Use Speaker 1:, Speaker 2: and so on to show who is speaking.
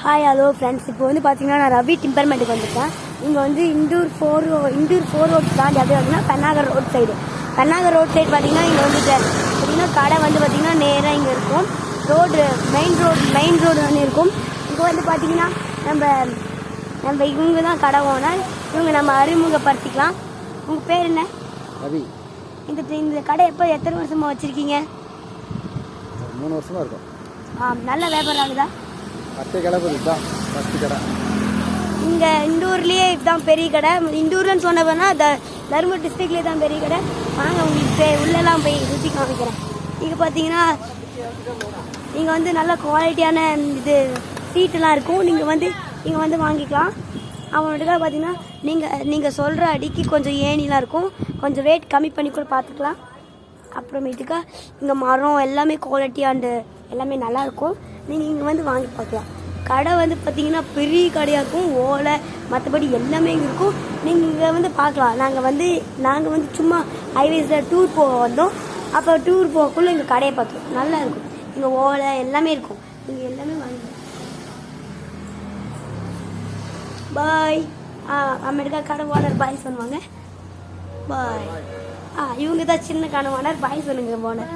Speaker 1: Hi hello friends. இப்போ வந்து பார்த்தீங்கன்னா நான் ரவி டிம்பர்மெண்ட்டுக்கு வந்திருக்கேன். இங்கே வந்து இண்டூர் ஃபோர் ரோட் தாண்டி அப்படியே பார்த்தீங்கன்னா பெண்ணாகர் ரோட் சைடு பார்த்தீங்கன்னா இங்கே வந்து பார்த்தீங்கன்னா கடை வந்து பார்த்தீங்கன்னா நேராக இங்கே இருக்கும். மெயின் ரோடு வந்து இருக்கும். இப்போ வந்து பார்த்தீங்கன்னா நம்ம இவங்க தான் கடை ஓனர். இவங்க நம்ம அறிமுகப்படுத்திக்கலாம். உங்கள் பேர் என்ன?
Speaker 2: ரவி.
Speaker 1: இந்த கடை எத்தனை வருஷமாக வச்சுருக்கீங்க?
Speaker 2: 3 வருஷமாக இருக்கும்.
Speaker 1: நல்ல வியாபாரம் ஆகுதா?
Speaker 2: 10 கடை தான் ஃபஸ்ட்டு கடை.
Speaker 1: இங்கே இண்டூர்லேயே இதுதான் பெரிய கடை. இண்டூர்லன்னு சொன்னப்போனா தருமபுரி டிஸ்ட்ரிக்ட்லேயே தான் பெரிய கடை. வாங்க உங்களுக்கு உள்ளெல்லாம் போய் சுற்றி காமிக்கிறேன். இங்கே பார்த்தீங்கன்னா இங்கே வந்து நல்ல குவாலிட்டியான சீட்டெல்லாம் இருக்கும். நீங்கள் வந்து வாங்கிக்கலாம். அவங்கள்ட்ட பார்த்தீங்கன்னா நீங்கள் சொல்கிற அடிக்கு கொஞ்சம் ஏணிலாம் இருக்கும். கொஞ்சம் ரேட் கம்மி பண்ணி கூட பார்த்துக்கலாம். அப்புறமேட்டுக்கா இங்கே மரம் எல்லாமே குவாலிட்டியாண்டு எல்லாமே நல்லாயிருக்கும். நீங்கள் இங்கே வந்து வாங்கி பார்க்கலாம். கடை வந்து பார்த்தீங்கன்னா பெரிய கடையாக இருக்கும். ஓலை மற்றபடி எல்லாமே இங்கே இருக்கும். நீங்கள் இங்கே வந்து பார்க்கலாம். நாங்கள் வந்து சும்மா ஹைவேஸில் டூர் போக வந்தோம். அப்போ டூர் போகக்குள்ளே எங்கள் கடையை பார்த்தோம். நல்லா இருக்கும். இங்கே ஓலை எல்லாமே இருக்கும். நீங்கள் எல்லாமே வாங்கிக்கலாம். பாய். அமெரிக்கா கடை ஓனர் பாய் சொல்லுவாங்க. பாய். இவங்க தான் சின்ன கடை ஓனர். பாய் சொல்லுங்க ஓனர்.